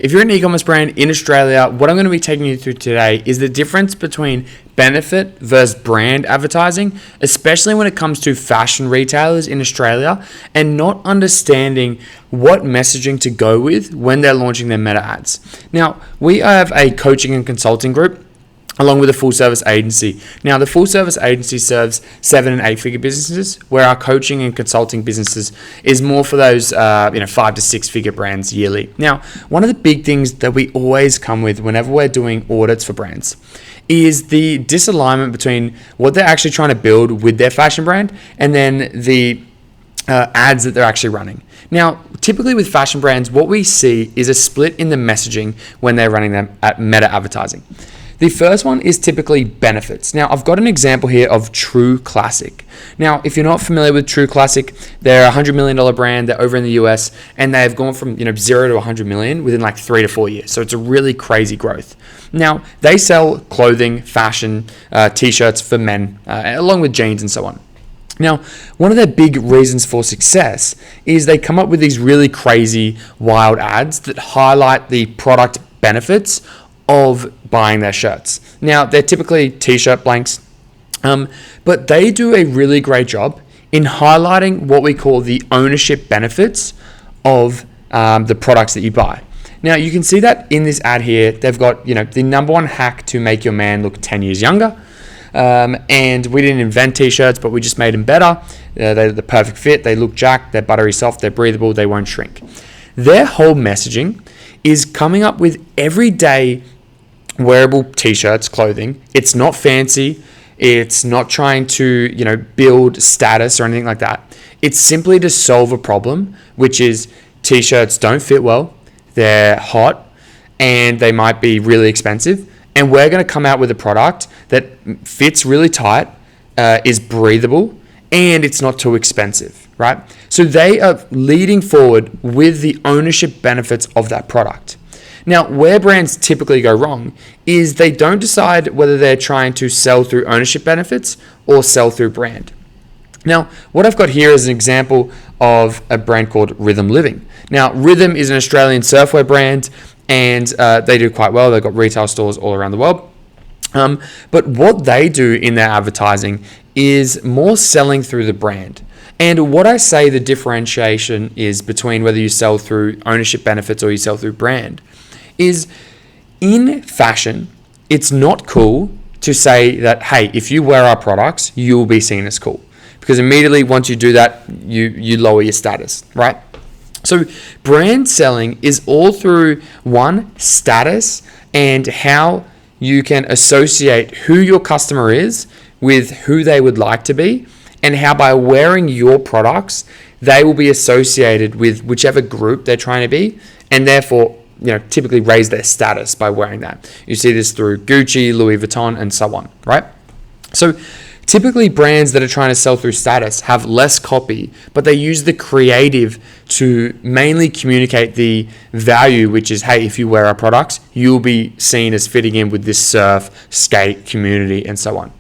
If you're an e-commerce brand in Australia, what I'm going to be taking you through today is the difference between benefit versus brand advertising, especially when it comes to fashion retailers in Australia, and not understanding what messaging to go with when they're launching their meta ads. Now, we have a coaching and consulting group along with a full service agency. Now, the full service agency serves 7 and 8 figure businesses, where our coaching and consulting businesses is more for those 5 to 6 figure brands yearly. Now, one of the big things that we always come with whenever we're doing audits for brands is the disalignment between what they're actually trying to build with their fashion brand and then the ads that they're actually running. Now, typically with fashion brands, what we see is a split in the messaging when they're running them at meta advertising. The first one is typically benefits. Now, I've got an example here of True Classic. Now, if you're not familiar with True Classic, they're a $100 million brand. They're over in the US, and they've gone from 0 to 100 million within like 3 to 4 years. So it's a really crazy growth. Now, they sell clothing, fashion, t-shirts for men, along with jeans and so on. Now, one of their big reasons for success is they come up with these really crazy, wild ads that highlight the product benefits of buying their shirts. Now, they're typically t-shirt blanks, but they do a really great job in highlighting what we call the ownership benefits of the products that you buy. Now, you can see that in this ad here. They've got the number one hack to make your man look 10 years younger. And we didn't invent t-shirts, but we just made them better. They're the perfect fit. They look jacked. They're buttery soft. They're breathable. They won't shrink. Their whole messaging is coming up with everyday wearable t-shirts, clothing. It's not fancy. It's not trying to, build status or anything like that. It's simply to solve a problem, which is t-shirts don't fit well. They're hot and they might be really expensive. And we're going to come out with a product that fits really tight, is breathable, and it's not too expensive, right? So they are leading forward with the ownership benefits of that product. Now, where brands typically go wrong is they don't decide whether they're trying to sell through ownership benefits or sell through brand. Now, what I've got here is an example of a brand called Rhythm Living. Now, Rhythm is an Australian surfwear brand, and they do quite well. They've got retail stores all around the world. But what they do in their advertising is more selling through the brand. And what I say the differentiation is between whether you sell through ownership benefits or you sell through brand is in fashion, it's not cool to say that, hey, if you wear our products, you will be seen as cool. Because immediately once you do that, you lower your status, right? So brand selling is all through one, status, and how you can associate who your customer is with who they would like to be, and how by wearing your products, they will be associated with whichever group they're trying to be, and therefore typically raise their status by wearing that. You see this through Gucci, Louis Vuitton, and so on, right? So typically brands that are trying to sell through status have less copy, but they use the creative to mainly communicate the value, which is, hey, if you wear our products, you'll be seen as fitting in with this surf, skate community, and so on.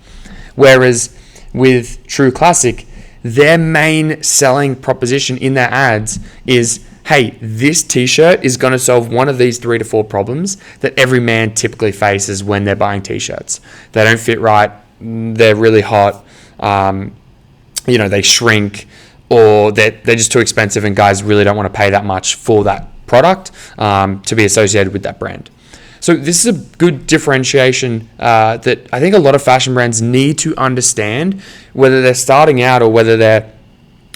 Whereas with True Classic, their main selling proposition in their ads is, hey, this t-shirt is going to solve one of these 3 to 4 problems that every man typically faces when they're buying t-shirts. They don't fit right, they're really hot, they shrink, or they're just too expensive, and guys really don't want to pay that much for that product to be associated with that brand. So this is a good differentiation that I think a lot of fashion brands need to understand, whether they're starting out or whether they're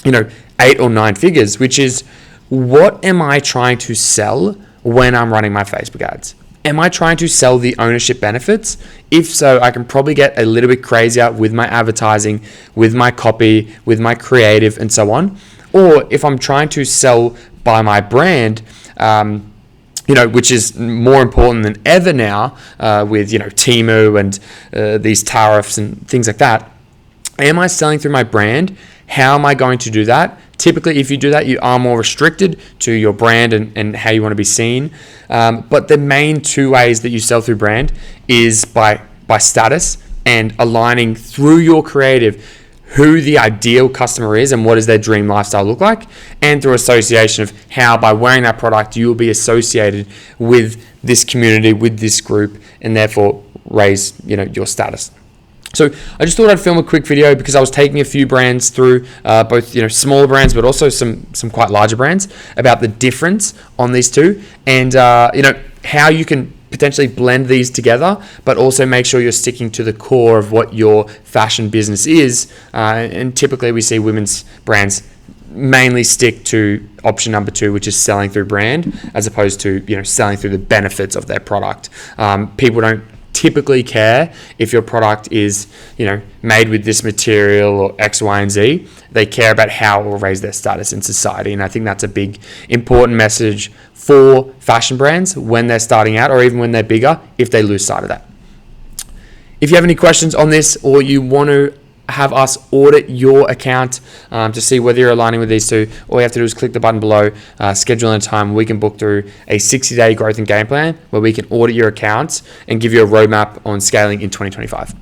8 or 9 figures, which is, what am I trying to sell when I'm running my Facebook ads? Am I trying to sell the ownership benefits? If so, I can probably get a little bit crazier with my advertising, with my copy, with my creative, and so on. Or if I'm trying to sell by my brand, which is more important than ever now with Temu and these tariffs and things like that. Am I selling through my brand? How am I going to do that? Typically, if you do that, you are more restricted to your brand and how you want to be seen. But the main 2 ways that you sell through brand is by status and aligning through your creative who the ideal customer is and what does their dream lifestyle look like, and through association of how by wearing that product you will be associated with this community, with this group, and therefore raise your status. So I just thought I'd film a quick video because I was taking a few brands through, both smaller brands but also some quite larger brands, about the difference on these two, and how you can potentially blend these together, but also make sure you're sticking to the core of what your fashion business is. And typically we see women's brands mainly stick to option number 2, which is selling through brand, as opposed to selling through the benefits of their product. People don't typically care if your product is made with this material or X, Y, and Z. They care about how it will raise their status in society, and I think that's a big important message for fashion brands when they're starting out, or even when they're bigger, if they lose sight of that. If you have any questions on this, or you want to have us audit your account to see whether you're aligning with these two, all you have to do is click the button below, schedule in a time. We can book through a 60-day growth and game plan where we can audit your accounts and give you a roadmap on scaling in 2025.